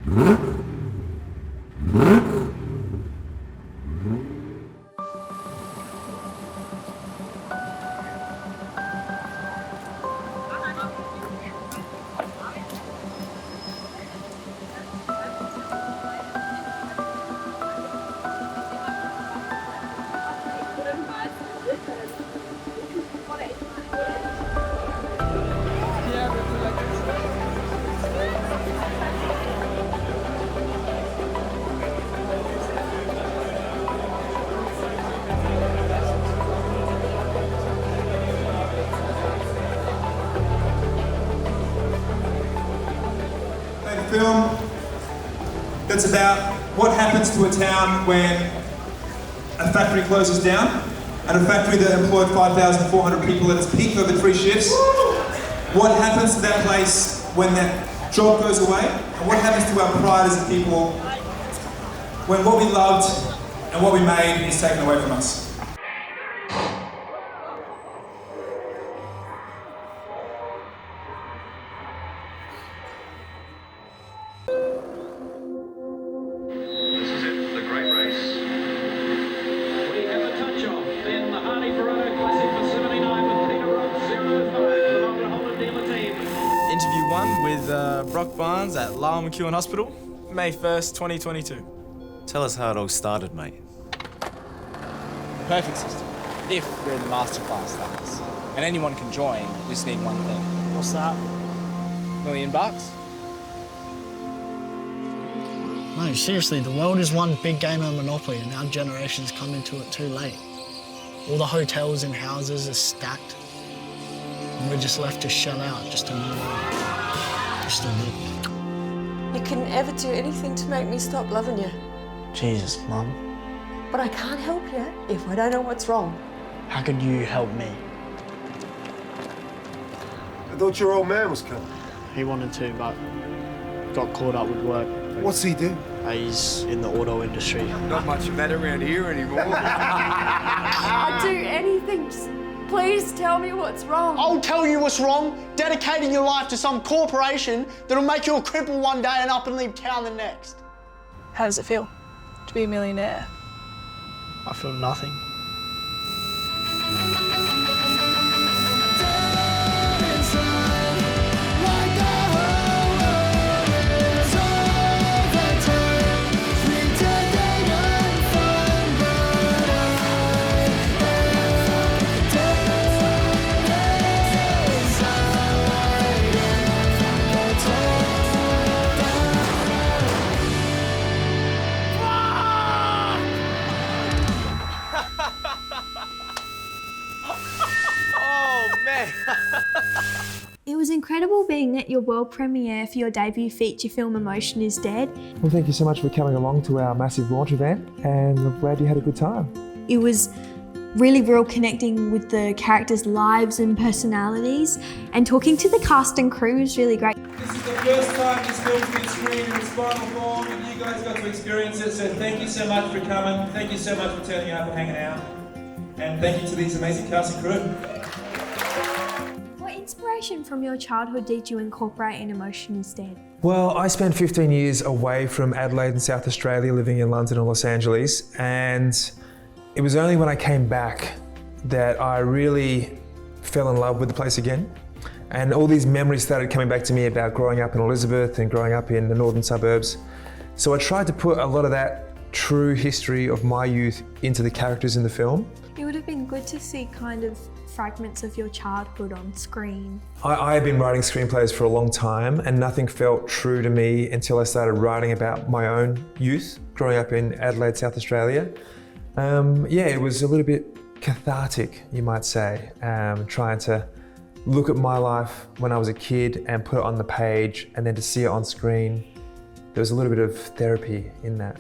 A film that's about what happens to a town when a factory closes down, and a factory that employed 5,400 people at its peak over 3 shifts. What happens to that place when that job goes away, and what happens to our pride as a people when what we loved and what we made is taken away from us. Interview 1 with Brock Barnes at Lyle McEwen Hospital, May 1st, 2022. Tell us how it all started, mate. Perfect system. If we're the masterclass stars, and anyone can join, we just need one thing. What's that? $1 million? No, seriously, the world is one big game of Monopoly and our generation's come into it too late. All the hotels and houses are stacked. And we're just left to shell out, just to move on. Just to live. You can never do anything to make me stop loving you. Jesus, Mum. But I can't help you if I don't know what's wrong. How could you help me? I thought your old man was coming. He wanted to, but got caught up with work. What's he do? He's in the auto industry. Not much of that around here anymore. I'd do anything. Just please tell me what's wrong. I'll tell you what's wrong. Dedicating your life to some corporation that'll make you a cripple one day and up and leave town the next. How does it feel to be a millionaire? I feel nothing. It was incredible being at your world premiere for your debut feature film Emotion is Dead. Well, thank you so much for coming along to our massive launch event, and I'm glad you had a good time. It was really real connecting with the characters' lives and personalities, and talking to the cast and crew was really great. This is the first time this film's been screened in its final form, and you guys got to experience it, so thank you so much for coming, thank you so much for turning up and hanging out, and thank you to these amazing cast and crew. What inspiration from your childhood did you incorporate in Emotion is Dead? Well, I spent 15 years away from Adelaide in South Australia, living in London and Los Angeles, and it was only when I came back that I really fell in love with the place again. And all these memories started coming back to me about growing up in Elizabeth and growing up in the northern suburbs. So I tried to put a lot of that true history of my youth into the characters in the film. It would have been good to see kind of fragments of your childhood on screen. I had been writing screenplays for a long time, and nothing felt true to me until I started writing about my own youth, growing up in Adelaide, South Australia. Yeah, it was a little bit cathartic, you might say, trying to look at my life when I was a kid and put it on the page, and then to see it on screen. There was a little bit of therapy in that.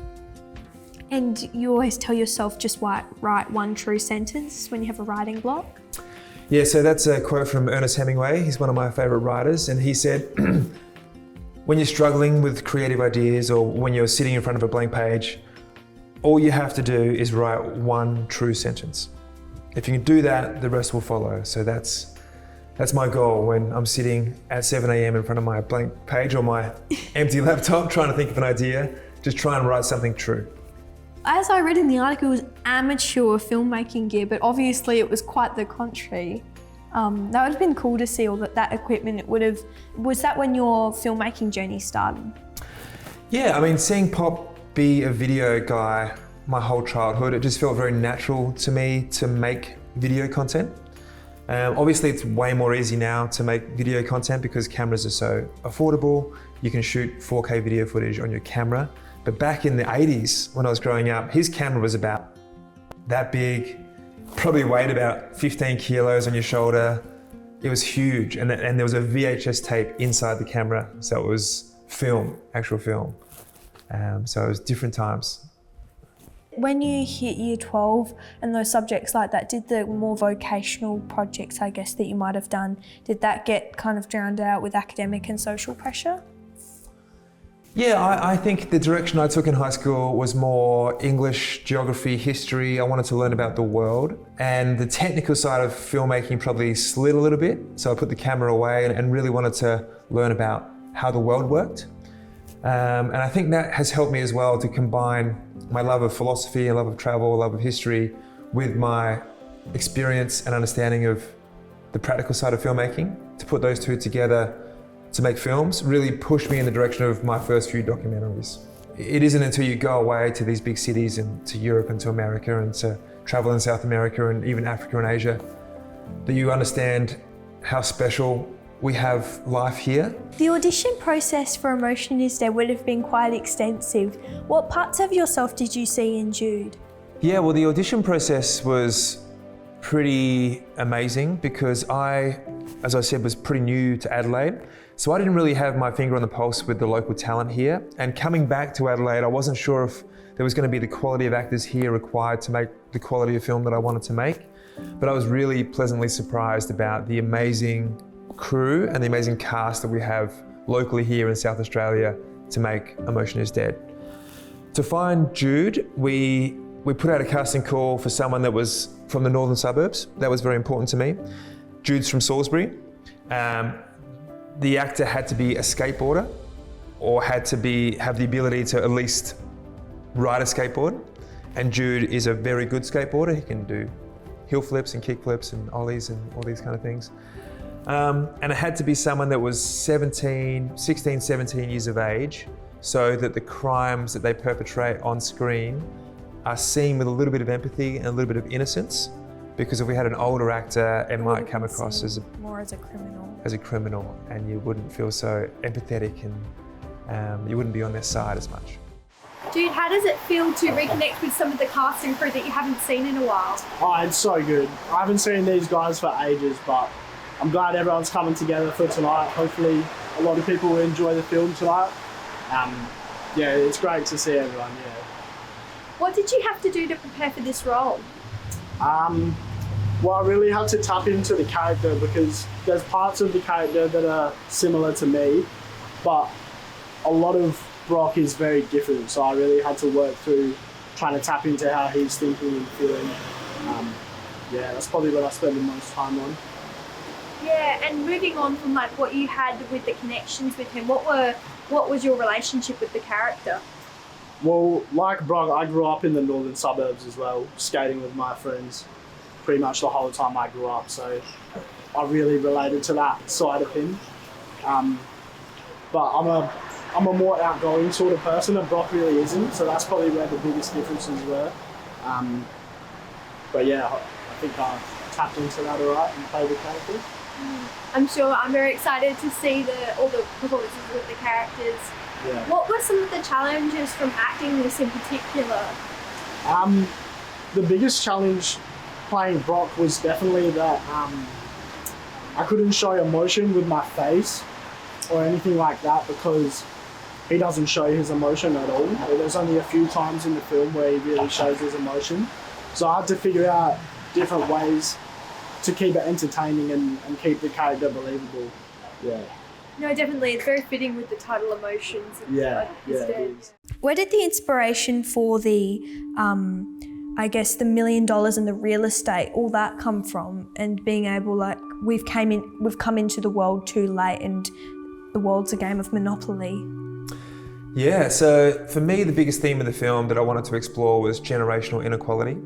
And you always tell yourself just write one true sentence when you have a writing block? Yeah, so that's a quote from Ernest Hemingway. He's one of my favourite writers, and he said, when you're struggling with creative ideas or when you're sitting in front of a blank page, all you have to do is write one true sentence. If you can do that, the rest will follow. So that's That's my goal when I'm sitting at 7 a.m. in front of my blank page or my empty laptop trying to think of an idea, just try and write something true. As I read in the article, it was amateur filmmaking gear, but obviously it was quite the contrary. That would have been cool to see all that equipment. Was that when your filmmaking journey started? Yeah, I mean, seeing Pop be a video guy my whole childhood, it just felt very natural to me to make video content. Obviously, it's way more easy now to make video content because cameras are so affordable. You can shoot 4K video footage on your camera. But back in the 80s, when I was growing up, his camera was about that big, probably weighed about 15 kilos on your shoulder. It was huge, and there was a VHS tape inside the camera, so it was film, actual film. So it was different times. When you hit year 12 and those subjects like that, did the more vocational projects, I guess, that you might have done, did that get kind of drowned out with academic and social pressure? Yeah, I think the direction I took in high school was more English, geography, history. I wanted to learn about the world. And the technical side of filmmaking probably slid a little bit. So I put the camera away and really wanted to learn about how the world worked. And I think that has helped me as well to combine my love of philosophy, a love of travel, a love of history with my experience and understanding of the practical side of filmmaking. To put those two together to make films really pushed me in the direction of my first few documentaries. It isn't until you go away to these big cities and to Europe and to America and to travel in South America and even Africa and Asia that you understand how special we have life here. The audition process for Emotion is Dead would have been quite extensive. What parts of yourself did you see in Jude? Yeah, well, the audition process was pretty amazing because I, as I said, was pretty new to Adelaide. So I didn't really have my finger on the pulse with the local talent here. And coming back to Adelaide, I wasn't sure if there was going to be the quality of actors here required to make the quality of film that I wanted to make. But I was really pleasantly surprised about the amazing crew and the amazing cast that we have locally here in South Australia to make Emotion is Dead. To find Jude, we put out a casting call for someone that was from the northern suburbs. That was very important to me. Jude's from Salisbury. The actor had to be a skateboarder or had to have the ability to at least ride a skateboard. And Jude is a very good skateboarder. He can do hill flips and kick flips and ollies and all these kind of things. And it had to be someone that was 16, 17 years of age so that the crimes that they perpetrate on screen are seen with a little bit of empathy and a little bit of innocence. Because if we had an older actor, it might come across as more as a criminal. And you wouldn't feel so empathetic and you wouldn't be on their side as much. Dude, how does it feel to reconnect with some of the cast and crew that you haven't seen in a while? Oh, it's so good. I haven't seen these guys for ages, but I'm glad everyone's coming together for tonight. Hopefully a lot of people will enjoy the film tonight. Yeah, it's great to see everyone, yeah. What did you have to do to prepare for this role? Well, I really had to tap into the character because there's parts of the character that are similar to me, but a lot of Brock is very different. So I really had to work through trying to tap into how he's thinking and feeling. Yeah, that's probably what I spend the most time on. Yeah, and moving on from like what you had with the connections with him, what was your relationship with the character? Well, like Brock, I grew up in the northern suburbs as well, skating with my friends pretty much the whole time I grew up, so I really related to that side of him. But I'm a more outgoing sort of person, and Brock really isn't, so that's probably where the biggest differences were. But yeah, I think I tapped into that all right and played the character. I'm sure. I'm very excited to see all the performances with the characters. Yeah. What were some of the challenges from acting this in particular? The biggest challenge playing Brock was definitely that I couldn't show emotion with my face or anything like that because he doesn't show his emotion at all. There's only a few times in the film where he really shows his emotion. So I had to figure out different ways to keep it entertaining and keep the character believable. Yeah. No, definitely. It's very fitting with the title Emotions. Yeah, it is. Where did the inspiration for the, I guess, the $1 million and the real estate, all that come from? And being able, like, we've come into the world too late and the world's a game of Monopoly. Yeah, so for me, the biggest theme of the film that I wanted to explore was generational inequality.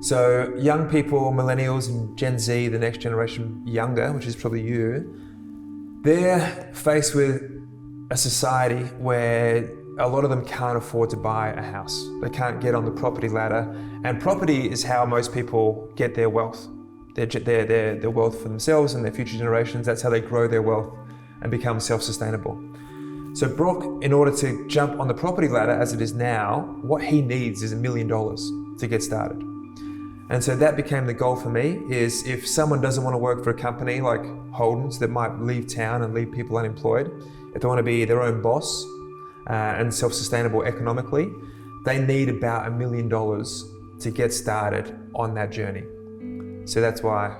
So young people, millennials and Gen Z, the next generation younger, which is probably you, they're faced with a society where a lot of them can't afford to buy a house. They can't get on the property ladder, and property is how most people get their wealth. Their wealth for themselves and their future generations. That's how they grow their wealth and become self-sustainable. So Brock, in order to jump on the property ladder as it is now, what he needs is $1 million to get started. And so that became the goal for me, is if someone doesn't want to work for a company like Holden's that might leave town and leave people unemployed, if they want to be their own boss and self-sustainable economically, they need about $1 million to get started on that journey. So that's why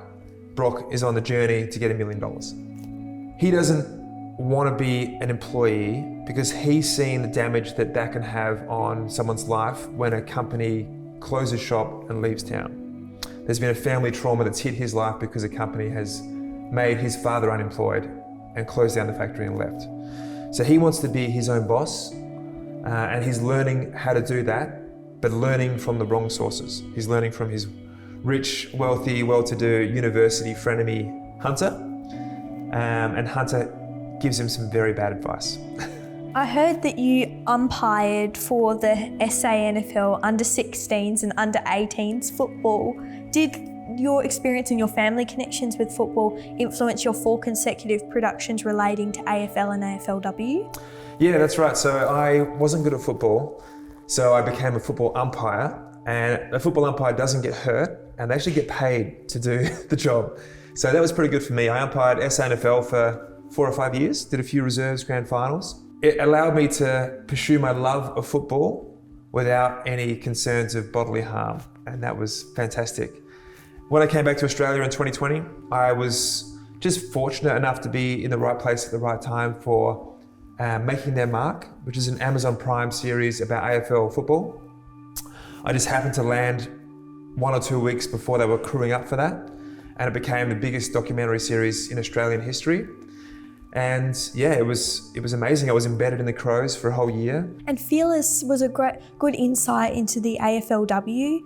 Brock is on the journey to get $1 million. He doesn't want to be an employee because he's seen the damage that can have on someone's life when a company closes shop and leaves town. There's been a family trauma that's hit his life because a company has made his father unemployed and closed down the factory and left. So he wants to be his own boss, and he's learning how to do that, but learning from the wrong sources. He's learning from his rich, wealthy, well-to-do university frenemy, Hunter, and Hunter gives him some very bad advice. I heard that you umpired for the SANFL under 16s and under 18s football. Did your experience and your family connections with football influence your 4 consecutive productions relating to AFL and AFLW? Yeah, that's right. So I wasn't good at football, so I became a football umpire, and a football umpire doesn't get hurt and they actually get paid to do the job. So that was pretty good for me. I umpired SANFL for 4 or 5 years, did a few reserves, grand finals. It allowed me to pursue my love of football without any concerns of bodily harm, and that was fantastic. When I came back to Australia in 2020, I was just fortunate enough to be in the right place at the right time for Making Their Mark, which is an Amazon Prime series about AFL football. I just happened to land 1 or 2 weeks before they were crewing up for that, and it became the biggest documentary series in Australian history. And yeah, it was amazing. I was embedded in the Crows for a whole year. And Fearless was a good insight into the AFLW.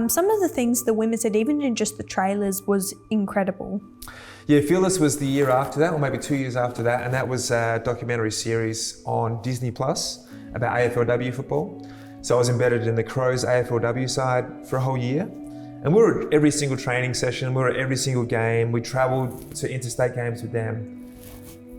Some of the things the women said, even in just the trailers, was incredible. Yeah, Fearless was the year after that, or maybe 2 years after that, and that was a documentary series on Disney Plus about AFLW football. So I was embedded in the Crows AFLW side for a whole year. And we were at every single training session, we were at every single game, we travelled to interstate games with them.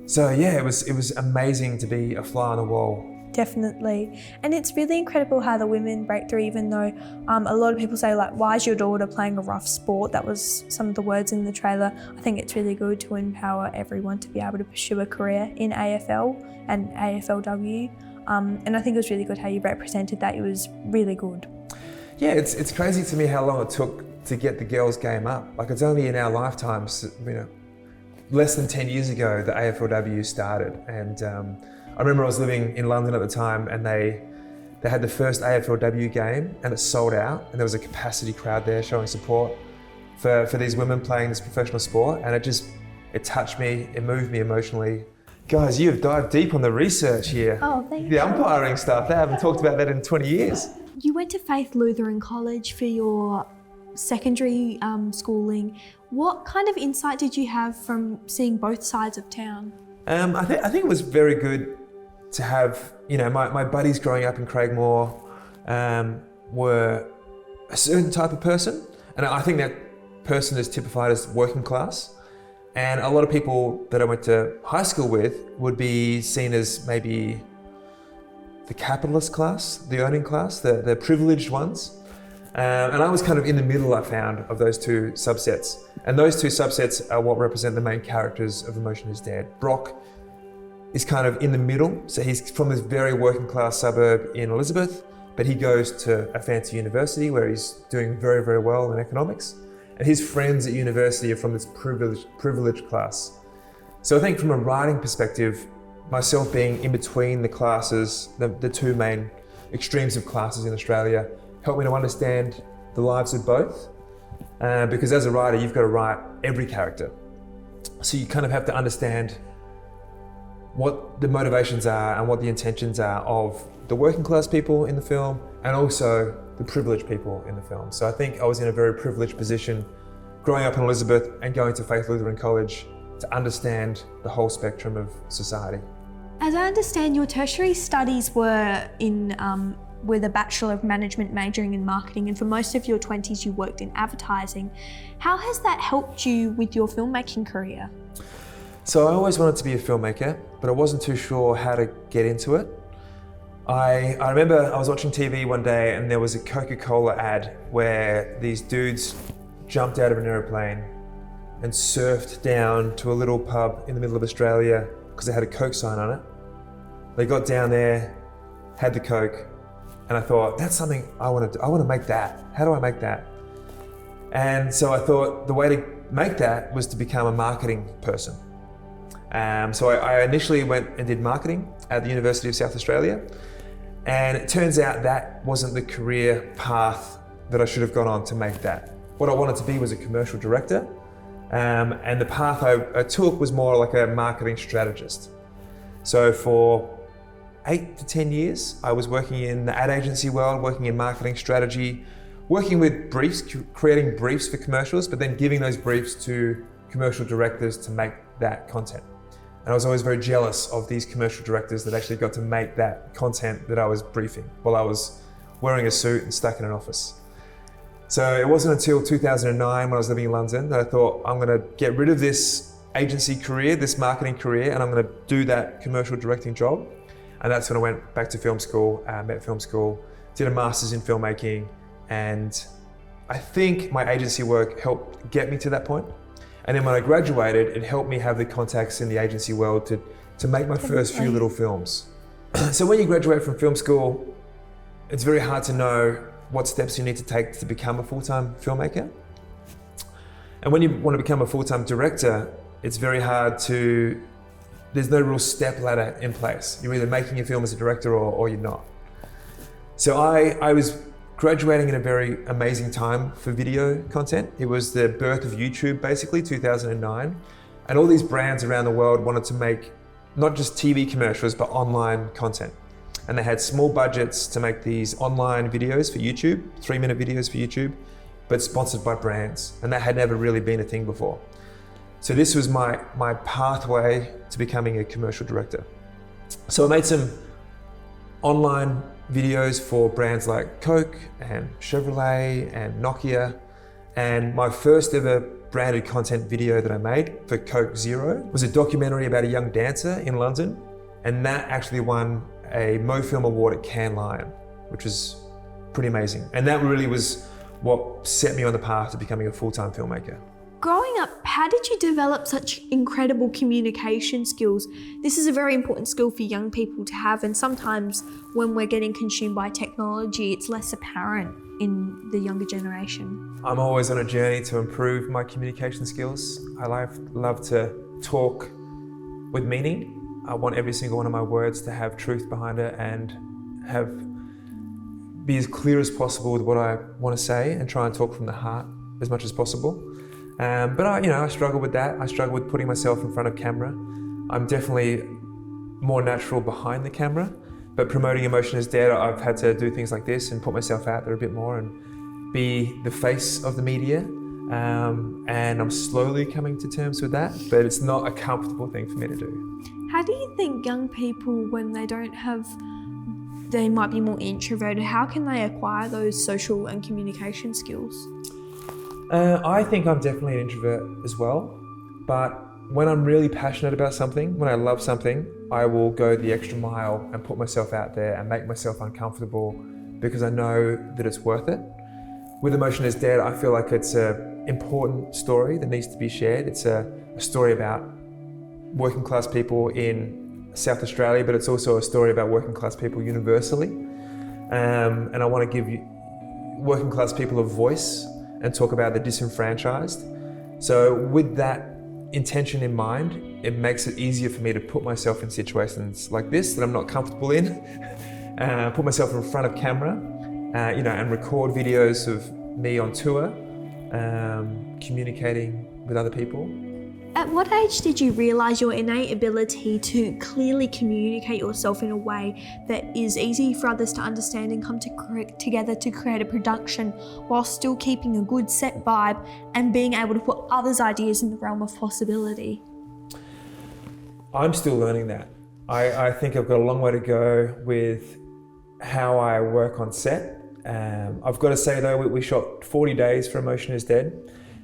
So yeah, it was amazing to be a fly on the wall. Definitely. And it's really incredible how the women break through, even though a lot of people say, like, why is your daughter playing a rough sport? That was some of the words in the trailer. I think it's really good to empower everyone to be able to pursue a career in AFL and AFLW. And I think it was really good how you represented that. It was really good. Yeah, it's crazy to me how long it took to get the girls' game up. Like, it's only in our lifetimes, less than 10 years ago, the AFLW started. And I remember I was living in London at the time, and they had the first AFLW game and it sold out, and there was a capacity crowd there showing support for these women playing this professional sport. And it touched me, it moved me emotionally. Guys, you have dived deep on the research here. Oh, thank you. The umpiring stuff, they haven't talked about that in 20 years. You went to Faith Lutheran College for your secondary schooling. What kind of insight did you have from seeing both sides of town? I think it was very good to have, my buddies growing up in Craigmore were a certain type of person, and I think that person is typified as working class. And a lot of people that I went to high school with would be seen as maybe the capitalist class, the earning class, the privileged ones. And I was kind of in the middle, I found, of those two subsets. And those two subsets are what represent the main characters of Emotion is Dead. Brock is kind of in the middle. So he's from this very working class suburb in Elizabeth, but he goes to a fancy university where he's doing very, very well in economics. And his friends at university are from this privileged class. So I think from a writing perspective, myself being in between the classes, the two main extremes of classes in Australia, helped me to understand the lives of both. Because as a writer, you've got to write every character. So you kind of have to understand what the motivations are and what the intentions are of the working class people in the film and also the privileged people in the film. So I think I was in a very privileged position growing up in Elizabeth and going to Faith Lutheran College to understand the whole spectrum of society. As I understand, your tertiary studies were with a Bachelor of Management majoring in marketing, and for most of your 20s you worked in advertising. How has that helped you with your filmmaking career? So I always wanted to be a filmmaker, but I wasn't too sure how to get into it. I remember I was watching TV one day and there was a Coca-Cola ad where these dudes jumped out of an aeroplane and surfed down to a little pub in the middle of Australia because they had a Coke sign on it. They got down there, had the Coke, and I thought, that's something I want to do. I want to make that. How do I make that? And so I thought the way to make that was to become a marketing person. So I initially went and did marketing at the University of South Australia. And it turns out that wasn't the career path that I should have gone on to make that. What I wanted to be was a commercial director. And the path I took was more like a marketing strategist. So for 8 to 10 years, I was working in the ad agency world, working in marketing strategy, working with briefs, creating briefs for commercials, but then giving those briefs to commercial directors to make that content. And I was always very jealous of these commercial directors that actually got to make that content that I was briefing while I was wearing a suit and stuck in an office. So it wasn't until 2009 when I was living in London that I thought, I'm gonna get rid of this agency career, this marketing career, and I'm gonna do that commercial directing job. And that's when I went back to film school, met film school, did a master's in filmmaking, and I think my agency work helped get me to that point. And then when I graduated, it helped me have the contacts in the agency world to make my first few little films. So when you graduate from film school, it's very hard to know what steps you need to take to become a full-time filmmaker. And when you want to become a full-time director, it's very hard to, there's no real step ladder in place. You're either making a film as a director or you're not. So I was graduating in a very amazing time for video content. It was the birth of YouTube, basically, 2009. And all these brands around the world wanted to make not just TV commercials, but online content. And they had small budgets to make these online videos for YouTube, 3-minute videos for YouTube, but sponsored by brands. And that had never really been a thing before. So this was my pathway to becoming a commercial director. So I made some online videos for brands like Coke and Chevrolet and Nokia. And my first ever branded content video that I made for Coke Zero was a documentary about a young dancer in London. And that actually won a MoFilm Award at Cannes Lion, which was pretty amazing. And that really was what set me on the path to becoming a full-time filmmaker. Growing up, how did you develop such incredible communication skills? This is a very important skill for young people to have, and sometimes when we're getting consumed by technology, it's less apparent in the younger generation. I'm always on a journey to improve my communication skills. I love to talk with meaning. I want every single one of my words to have truth behind it and be as clear as possible with what I want to say and try and talk from the heart as much as possible. But I struggle with that. I struggle with putting myself in front of camera. I'm definitely more natural behind the camera, but promoting emotion is dead. I've had to do things like this and put myself out there a bit more and be the face of the media. And I'm slowly coming to terms with that, but it's not a comfortable thing for me to do. How do you think young people, when they might be more introverted, how can they acquire those social and communication skills? I think I'm definitely an introvert as well, but when I'm really passionate about something, when I love something, I will go the extra mile and put myself out there and make myself uncomfortable because I know that it's worth it. With Emotion is Dead, I feel like it's an important story that needs to be shared. It's a story about working class people in South Australia, but it's also a story about working class people universally. And I want to give working class people a voice and talk about the disenfranchised. So with that intention in mind, it makes it easier for me to put myself in situations like this that I'm not comfortable in, put myself in front of camera, and record videos of me on tour, communicating with other people. At what age did you realise your innate ability to clearly communicate yourself in a way that is easy for others to understand and come together to create a production while still keeping a good set vibe and being able to put others' ideas in the realm of possibility? I'm still learning that. I think I've got a long way to go with how I work on set. I've got to say though, we shot 40 days for Emotion is Dead.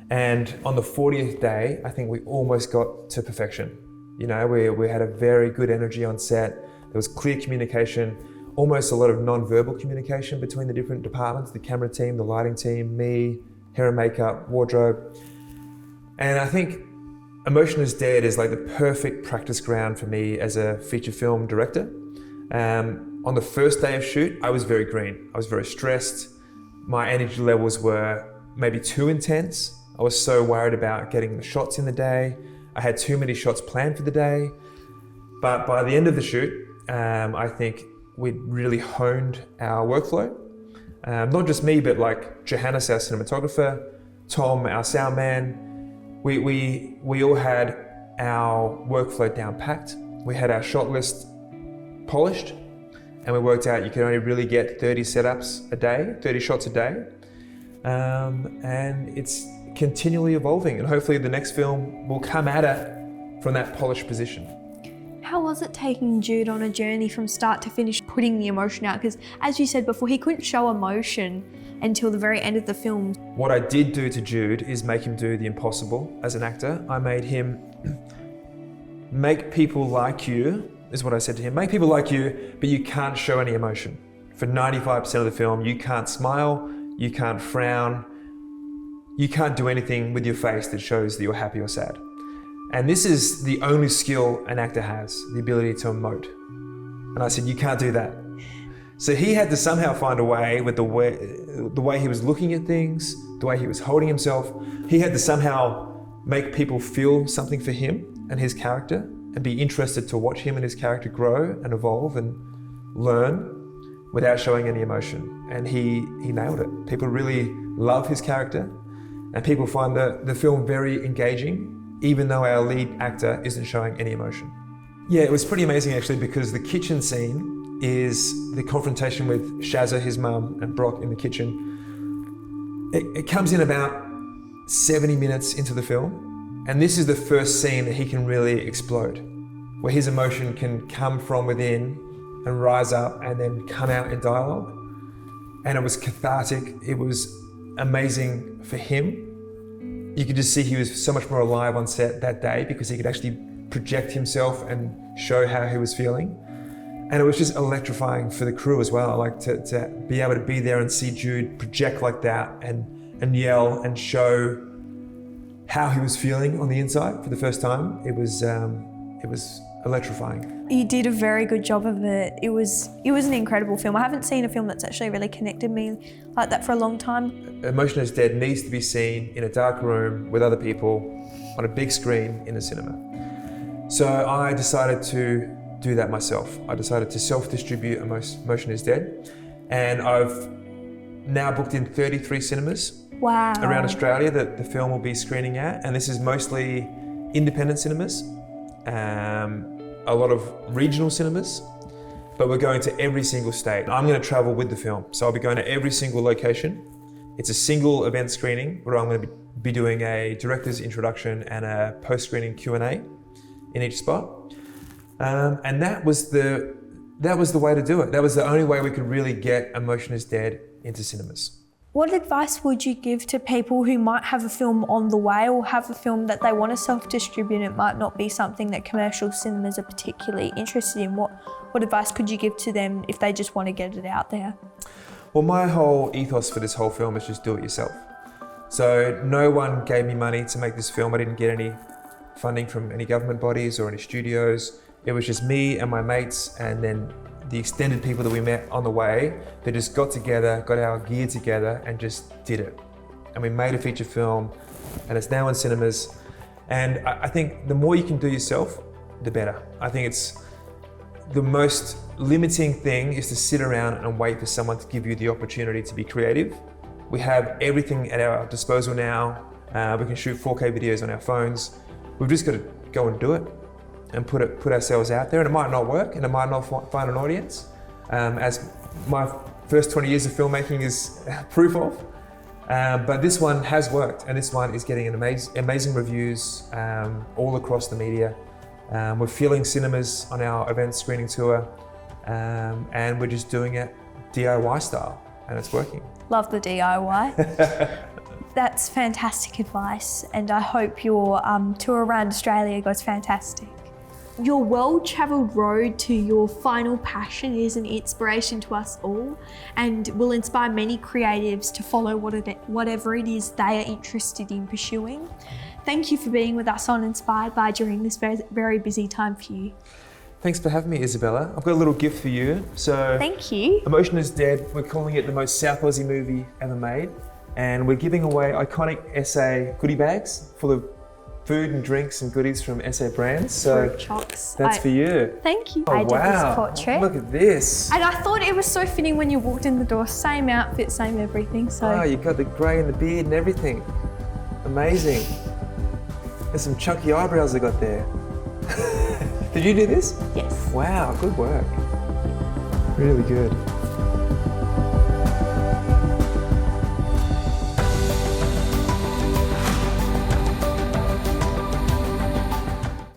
And on the 40th day, I think we almost got to perfection. You know, we had a very good energy on set. There was clear communication, almost a lot of non-verbal communication between the different departments, the camera team, the lighting team, me, hair and makeup, wardrobe. And I think Emotion is Dead is like the perfect practice ground for me as a feature film director. On the first day of shoot, I was very green. I was very stressed. My energy levels were maybe too intense. I was so worried about getting the shots in the day. I had too many shots planned for the day. But by the end of the shoot, I think we'd really honed our workflow. Not just me, but like Johannes, our cinematographer, Tom, our sound man. We all had our workflow down packed. We had our shot list polished, and we worked out you can only really get 30 setups a day, 30 shots a day. And it's continually evolving, and hopefully the next film will come at it from that polished position. How was it taking Jude on a journey from start to finish, putting the emotion out? Because as you said before, he couldn't show emotion until the very end of the film. What I did do to Jude is make him do the impossible as an actor. I made him make people like you, is what I said to him. Make people like you, but you can't show any emotion. For 95% of the film, you can't smile, you can't frown, you can't do anything with your face that shows that you're happy or sad. And this is the only skill an actor has, the ability to emote. And I said, you can't do that. So he had to somehow find a way with the way he was looking at things, the way he was holding himself. He had to somehow make people feel something for him and his character and be interested to watch him and his character grow and evolve and learn without showing any emotion. And he nailed it. People really love his character, and people find the film very engaging, even though our lead actor isn't showing any emotion. Yeah, it was pretty amazing actually, because the kitchen scene is the confrontation with Shazza, his mum, and Brock in the kitchen. It comes in about 70 minutes into the film, and this is the first scene that he can really explode, where his emotion can come from within and rise up and then come out in dialogue. And it was cathartic. It was amazing for him. You could just see he was so much more alive on set that day because he could actually project himself and show how he was feeling. And it was just electrifying for the crew as well, like to be able to be there and see Jude project like that and yell and show how he was feeling on the inside for the first time. It was electrifying. You did a very good job of it. It was an incredible film. I haven't seen a film that's actually really connected me like that for a long time. Emotion is Dead needs to be seen in a dark room with other people on a big screen in a cinema. So I decided to do that myself. I decided to self-distribute Emotion is Dead, and I've now booked in 33 cinemas around Australia that the film will be screening at, and this is mostly independent cinemas, a lot of regional cinemas, but we're going to every single state. I'm going to travel with the film, so I'll be going to every single location. It's a single event screening where I'm going to be doing a director's introduction and a post-screening Q&A in each spot. And that was the way to do it. That was the only way we could really get Emotion is Dead into cinemas. What advice would you give to people who might have a film on the way or have a film that they want to self-distribute? It might not be something that commercial cinemas are particularly interested in. What advice could you give to them if they just want to get it out there? Well, my whole ethos for this whole film is just do it yourself. So no one gave me money to make this film. I didn't get any funding from any government bodies or any studios. It was just me and my mates, and then the extended people that we met on the way. They just got together, got our gear together and just did it. And we made a feature film, and it's now in cinemas. And I think the more you can do yourself, the better. I think it's the most limiting thing is to sit around and wait for someone to give you the opportunity to be creative. We have everything at our disposal now. We can shoot 4K videos on our phones. we've just got to go and do it and put ourselves out there. And it might not work and it might not find an audience, as my first 20 years of filmmaking is proof of. But this one has worked, and this one is getting amazing reviews all across the media. We're filling cinemas on our event screening tour, and we're just doing it DIY style, and it's working. Love the DIY. That's fantastic advice, and I hope your tour around Australia goes fantastic. Your well-travelled road to your final passion is an inspiration to us all and will inspire many creatives to follow whatever it is they are interested in pursuing. Thank you for being with us on Inspired By during this very busy time for you. Thanks for having me, Isabella. I've got a little gift for you. So, thank you. Emotion is Dead. We're calling it the most South Aussie movie ever made. And we're giving away iconic SA goodie bags full of food and drinks and goodies from SA brands. So fruit chocks. That's for you. Thank you. Oh, I did wow. this portrait. Look at this. And I thought it was so fitting when you walked in the door. Same outfit, same everything. So. Oh, you got the grey and the beard and everything. Amazing. There's some chunky eyebrows I got there. Did you do this? Yes. Wow, good work. Really good.